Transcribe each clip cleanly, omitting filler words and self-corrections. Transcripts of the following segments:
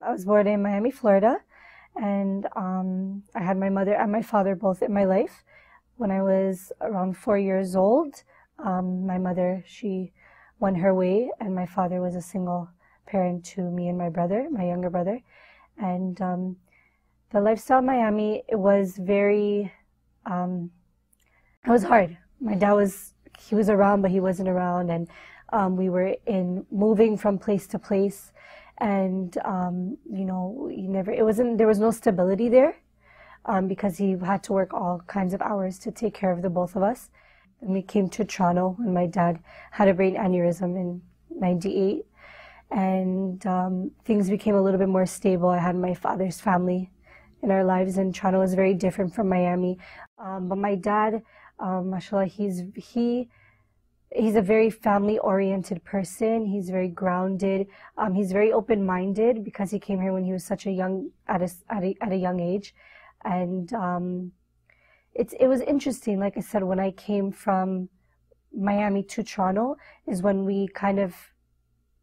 I was born in Miami, Florida, and I had my mother and my father both in my life. When I was around 4 years old, my mother, she went her way, and my father was a single parent to me and my brother, my younger brother. And the lifestyle in Miami, it was very, it was hard. My dad he was around, but he wasn't around, and we were moving from place to place, and there was no stability there, because he had to work all kinds of hours to take care of the both of us. And we came to Toronto, and my dad had a brain aneurysm in '98, and things became a little bit more stable. I had my father's family in our lives, and Toronto was very different from Miami. But my dad, mashallah, he's a very family-oriented person. He's very grounded. He's very open-minded because he came here when he was such a young, at a young age. And it was interesting. Like I said, when I came from Miami to Toronto is when we kind of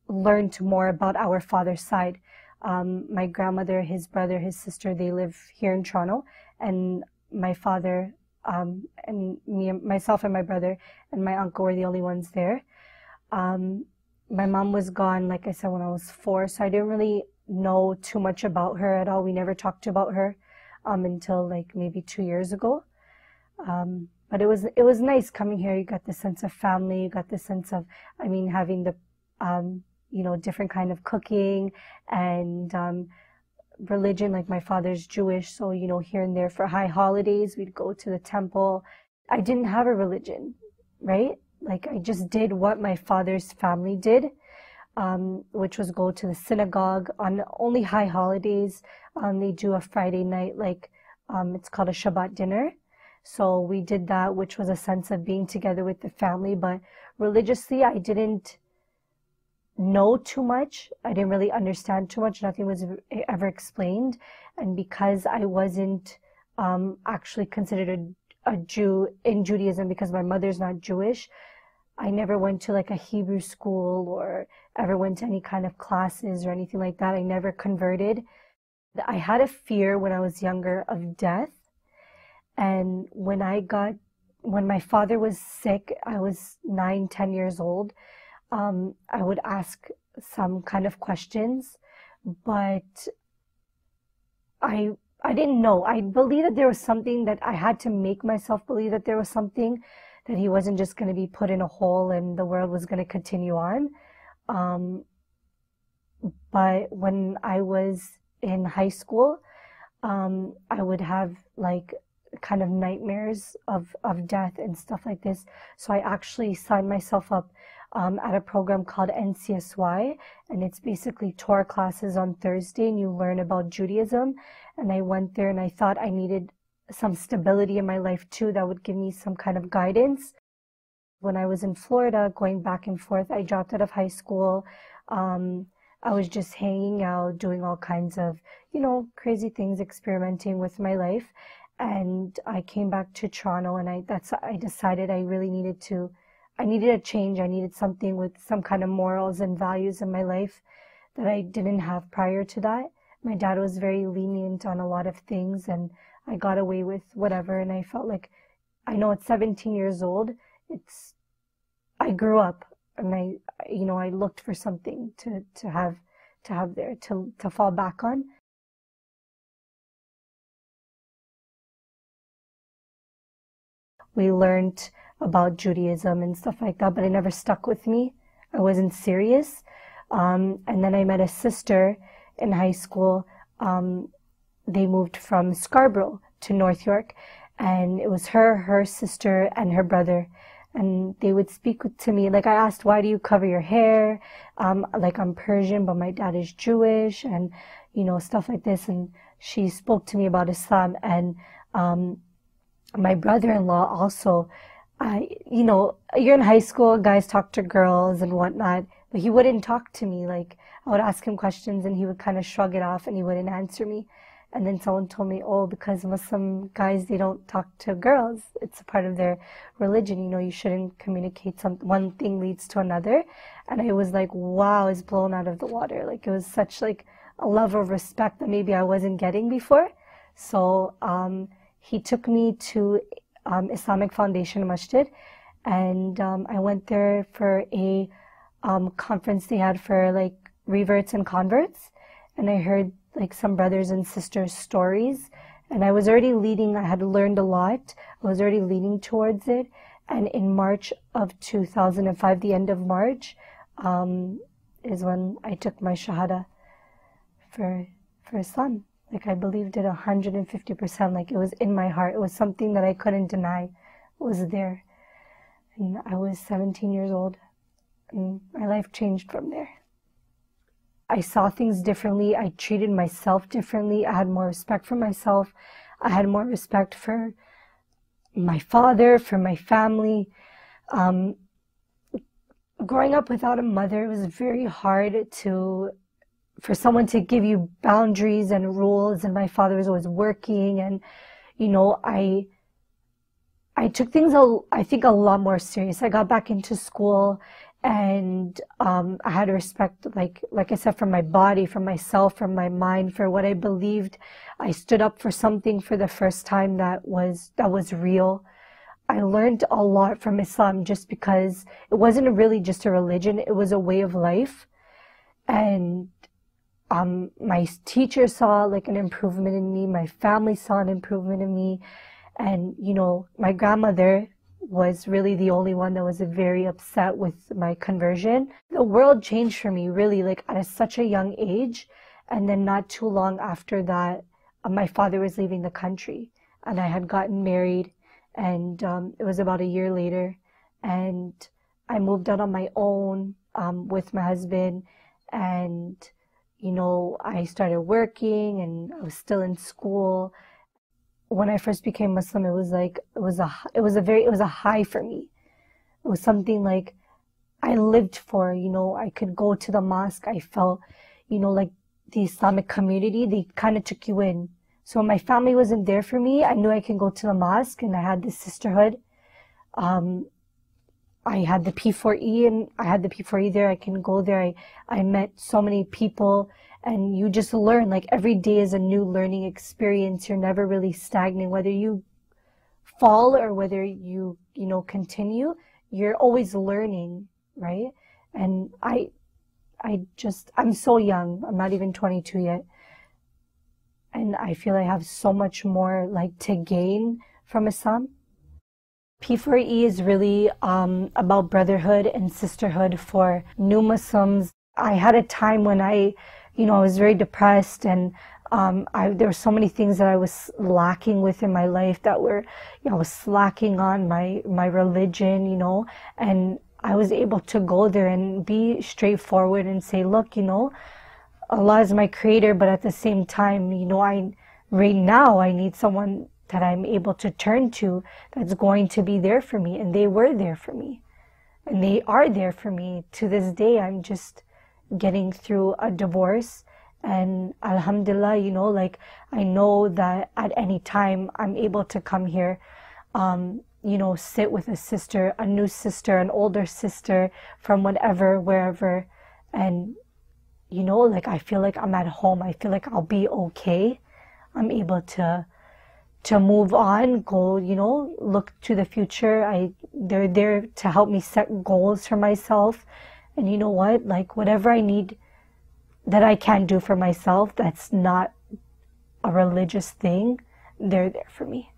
learned more about our father's side. My grandmother, his brother, his sister, they live here in Toronto, and my father, and myself and my brother and my uncle were the only ones there. My mom was gone, like I said, when I was 4, so I didn't really know too much about her at all. We never talked about her until like maybe 2 years ago. But it was nice coming here. You got the sense of family. You got the sense of, having the different kind of cooking and religion. Like my father's Jewish, so here and there for high holidays we'd go to the temple. I didn't have a religion, right? Like I just did what my father's family did, which was go to the synagogue on only high holidays. They do a Friday night, like it's called a Shabbat dinner. So we did that, which was a sense of being together with the family. But religiously, I didn't know too much. I didn't really understand too much. Nothing was ever explained. And because I wasn't actually considered a Jew in Judaism, because my mother's not Jewish, I never went to like a Hebrew school or ever went to any kind of classes or anything like that. I never converted. I had a fear when I was younger of death. And when my father was sick, I was 9, 10 years old. I would ask some kind of questions, but I didn't know. I believe that there was something that I had to make myself believe, that there was something, that he wasn't just going to be put in a hole and the world was going to continue on. But when I was in high school, I would have like kind of nightmares of death and stuff like this. So I actually signed myself up at a program called NCSY, and it's basically Torah classes on Thursday, and you learn about Judaism. And I went there, and I thought I needed some stability in my life too that would give me some kind of guidance. When I was in Florida, going back and forth, I dropped out of high school. I was just hanging out, doing all kinds of, crazy things, experimenting with my life. And I came back to Toronto, and I decided I really needed a change. I needed something with some kind of morals and values in my life that I didn't have prior to that. My dad was very lenient on a lot of things, and I got away with whatever. And I felt like, I know at 17 years old, I grew up, and I looked for something to have there to fall back on. We learned about Judaism and stuff like that, but it never stuck with me. I wasn't serious. And then I met a sister in high school. They moved from Scarborough to North York, and it was her sister, and her brother. And they would speak to me. Like I asked, why do you cover your hair? Like I'm Persian, but my dad is Jewish, and, stuff like this. And she spoke to me about Islam. And my brother-in-law also, you're in high school, guys talk to girls and whatnot, but he wouldn't talk to me. Like I would ask him questions and he would kind of shrug it off and he wouldn't answer me. And then someone told me, oh, because Muslim guys, they don't talk to girls. It's a part of their religion. You shouldn't communicate. One thing leads to another. And I was like, wow, it's blown out of the water. Like it was such like a level of respect that maybe I wasn't getting before. So he took me to Islamic Foundation Masjid, and I went there for a conference they had for like reverts and converts, and I heard like some brothers and sisters' stories, and I was already leading. I had learned a lot. I was already leaning towards it, and in March of 2005, the end of March, is when I took my shahada for Islam. Like I believed it 150%. Like it was in my heart. It was something that I couldn't deny. It was there. And I was 17 years old, and my life changed from there. I saw things differently. I treated myself differently. I had more respect for myself. I had more respect for my father, for my family. Growing up without a mother, it was very hard for someone to give you boundaries and rules, and my father was always working, and you know, I took things I think a lot more serious. I got back into school, and I had respect, like I said, for my body, for myself, for my mind, for what I believed. I stood up for something for the first time that was real. I learned a lot from Islam just because it wasn't really just a religion, it was a way of life. And my teacher saw like an improvement in me, my family saw an improvement in me, and you know, my grandmother was really the only one that was very upset with my conversion. The world changed for me really like at such a young age, and then not too long after that, my father was leaving the country, and I had gotten married, and it was about a year later, and I moved out on my own with my husband, and you know, I started working, and I was still in school. When I first became Muslim, it was like it was a high for me. It was something like I lived for. You know, I could go to the mosque. I felt, you know, like the Islamic community, they kind of took you in. So when my family wasn't there for me, I knew I could go to the mosque, and I had this sisterhood. I had the P4E, and I had the P4E there. I can go there. I met so many people, and you just learn. Like every day is a new learning experience. You're never really stagnant. Whether you fall or whether you know, continue, you're always learning, right? And I'm so young. I'm not even 22 yet. And I feel I have so much more like to gain from Islam. P4E is really about brotherhood and sisterhood for new Muslims. I had a time when I was very depressed, and there were so many things that I was lacking with in my life that were, I was slacking on my religion, you know, and I was able to go there and be straightforward and say, look, you know, Allah is my creator, but at the same time, you know, right now I need someone that I'm able to turn to that's going to be there for me. And they were there for me. And they are there for me. To this day, I'm just getting through a divorce. And alhamdulillah, you know, like I know that at any time I'm able to come here, you know, sit with a sister, a new sister, an older sister from whatever, wherever. And, you know, like I feel like I'm at home. I feel like I'll be okay. I'm able to move on, go, you know, look to the future. They're there to help me set goals for myself. And you know what? Like whatever I need that I can do for myself, that's not a religious thing, they're there for me.